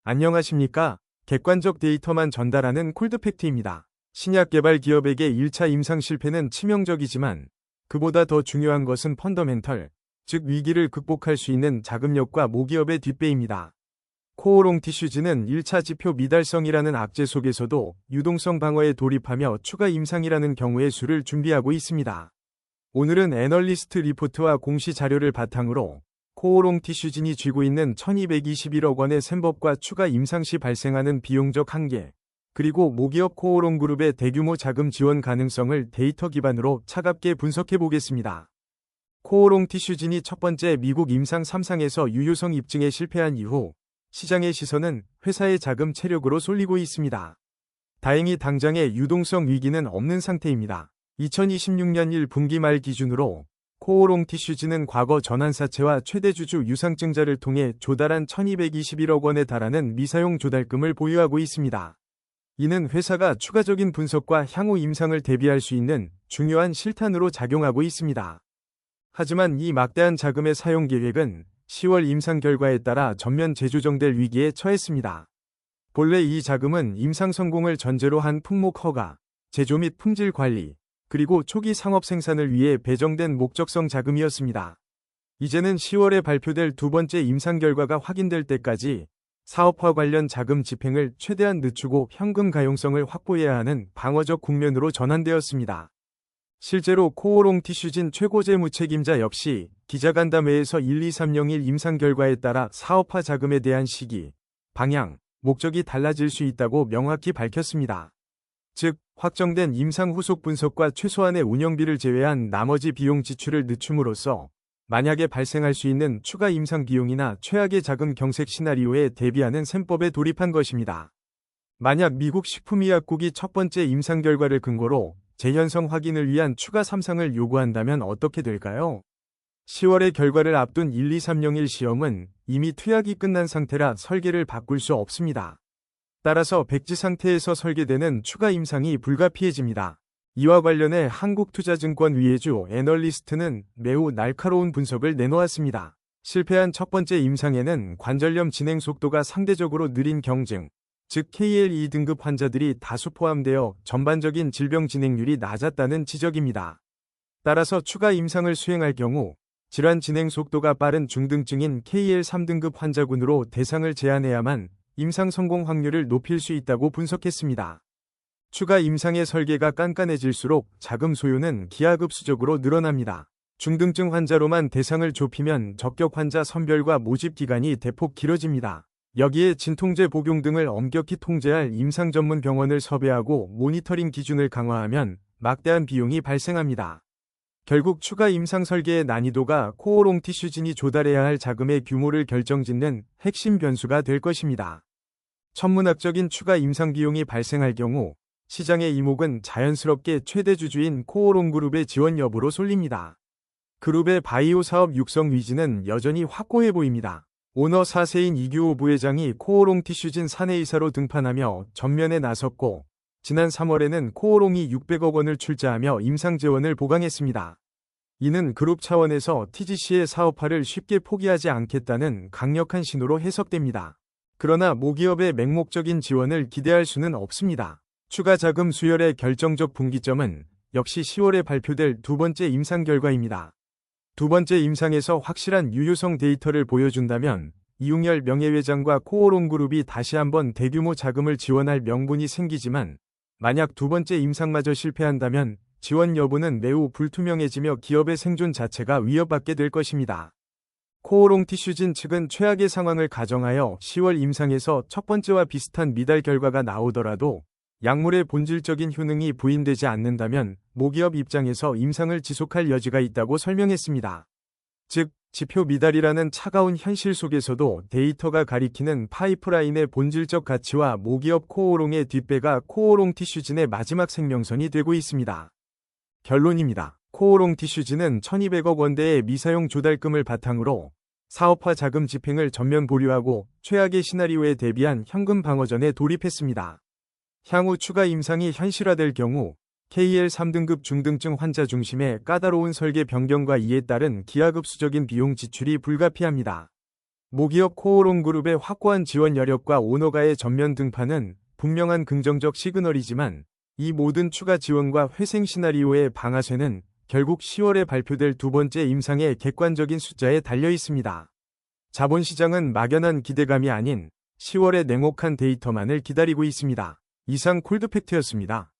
안녕하십니까? 객관적 데이터만 전달하는 콜드팩트입니다. 신약 개발 기업에게 1차 임상 실패는 치명적이지만 그보다 더 중요한 것은 펀더멘털, 즉 위기를 극복할 수 있는 자금력과 모기업의 뒷배입니다. 코오롱 티슈즈는 1차 지표 미달성이라는 악재 속에서도 유동성 방어에 돌입하며 추가 임상이라는 경우의 수를 준비하고 있습니다. 오늘은 애널리스트 리포트와 공시 자료를 바탕으로 코오롱 티슈진이 쥐고 있는 1221억 원의 셈법과 추가 임상 시 발생하는 비용적 한계, 그리고 모기업 코오롱 그룹의 대규모 자금 지원 가능성을 데이터 기반으로 차갑게 분석해 보겠습니다. 코오롱 티슈진이 첫 번째 미국 임상 3상에서 유효성 입증에 실패한 이후 시장의 시선은 회사의 자금 체력으로 쏠리고 있습니다. 다행히 당장의 유동성 위기는 없는 상태입니다. 2026년 1분기 말 기준으로 코오롱 티슈즈는 과거 전환사채와 최대주주 유상증자를 통해 조달한 1221억 원에 달하는 미사용 조달금을 보유하고 있습니다. 이는 회사가 추가적인 분석과 향후 임상을 대비할 수 있는 중요한 실탄으로 작용하고 있습니다. 하지만 이 막대한 자금의 사용 계획은 10월 임상 결과에 따라 전면 재조정될 위기에 처했습니다. 본래 이 자금은 임상 성공을 전제로 한 품목 허가, 제조 및 품질 관리, 그리고 초기 상업 생산을 위해 배정된 목적성 자금이었습니다. 이제는 10월에 발표될 두 번째 임상 결과가 확인될 때까지 사업화 관련 자금 집행을 최대한 늦추고 현금 가용성을 확보해야 하는 방어적 국면으로 전환되었습니다. 실제로 코오롱 티슈진 최고재무책임자 역시 기자간담회에서 12301 임상 결과에 따라 사업화 자금에 대한 시기, 방향, 목적이 달라질 수 있다고 명확히 밝혔습니다. 즉, 확정된 임상 후속 분석과 최소한의 운영비를 제외한 나머지 비용 지출을 늦춤으로써 만약에 발생할 수 있는 추가 임상 비용이나 최악의 자금 경색 시나리오에 대비하는 셈법에 돌입한 것입니다. 만약 미국 식품의약국이 첫 번째 임상 결과를 근거로 재현성 확인을 위한 추가 3상을 요구한다면 어떻게 될까요? 10월의 결과를 앞둔 12301 시험은 이미 투약이 끝난 상태라 설계를 바꿀 수 없습니다. 따라서 백지 상태에서 설계되는 추가 임상이 불가피해집니다. 이와 관련해 한국투자증권 위에주 애널리스트는 매우 날카로운 분석을 내놓았습니다. 실패한 첫 번째 임상에는 관절염 진행 속도가 상대적으로 느린 경증, 즉 KL 2등급 환자들이 다수 포함되어 전반적인 질병 진행률이 낮았다는 지적입니다. 따라서 추가 임상을 수행할 경우 질환 진행 속도가 빠른 중등증인 KL 3등급 환자군으로 대상을 제한해야만 임상 성공 확률을 높일 수 있다고 분석했습니다. 추가 임상의 설계가 깐깐해질수록 자금 소요는 기하급수적으로 늘어납니다. 중등증 환자로만 대상을 좁히면 적격 환자 선별과 모집 기간이 대폭 길어집니다. 여기에 진통제 복용 등을 엄격히 통제할 임상 전문 병원을 섭외하고 모니터링 기준을 강화하면 막대한 비용이 발생합니다. 결국 추가 임상 설계의 난이도가 코오롱 티슈진이 조달해야 할 자금의 규모를 결정짓는 핵심 변수가 될 것입니다. 천문학적인 추가 임상 비용이 발생할 경우 시장의 이목은 자연스럽게 최대 주주인 코오롱 그룹의 지원 여부로 쏠립니다. 그룹의 바이오 사업 육성 의지는 여전히 확고해 보입니다. 오너 4세인 이규호 부회장이 코오롱 티슈진 사내이사로 등판하며 전면에 나섰고 지난 3월에는 코오롱이 600억 원을 출자하며 임상 재원을 보강했습니다. 이는 그룹 차원에서 TGC의 사업화를 쉽게 포기하지 않겠다는 강력한 신호로 해석됩니다. 그러나 모기업의 맹목적인 지원을 기대할 수는 없습니다. 추가 자금 수혈의 결정적 분기점은 역시 10월에 발표될 두 번째 임상 결과입니다. 두 번째 임상에서 확실한 유효성 데이터를 보여준다면 이웅열 명예회장과 코오롱 그룹이 다시 한번 대규모 자금을 지원할 명분이 생기지만 만약 두 번째 임상마저 실패한다면 지원 여부는 매우 불투명해지며 기업의 생존 자체가 위협받게 될 것입니다. 코오롱 티슈진 측은 최악의 상황을 가정하여 10월 임상에서 첫 번째와 비슷한 미달 결과가 나오더라도 약물의 본질적인 효능이 부인되지 않는다면 모기업 입장에서 임상을 지속할 여지가 있다고 설명했습니다. 즉, 지표 미달이라는 차가운 현실 속에서도 데이터가 가리키는 파이프라인의 본질적 가치와 모기업 코오롱의 뒷배가 코오롱 티슈진의 마지막 생명선이 되고 있습니다. 결론입니다. 코오롱 티슈진은 1200억 원대의 미사용 조달금을 바탕으로 사업화 자금 집행을 전면 보류하고 최악의 시나리오에 대비한 현금 방어전에 돌입했습니다. 향후 추가 임상이 현실화될 경우 KL 3등급 중등증 환자 중심의 까다로운 설계 변경과 이에 따른 기하급수적인 비용 지출이 불가피합니다. 모기업 코오롱그룹의 확고한 지원 여력과 오너가의 전면 등판은 분명한 긍정적 시그널이지만 이 모든 추가 지원과 회생 시나리오의 방아쇠는 결국 10월에 발표될 두 번째 임상의 객관적인 숫자에 달려 있습니다. 자본시장은 막연한 기대감이 아닌 10월의 냉혹한 데이터만을 기다리고 있습니다. 이상 콜드팩트였습니다.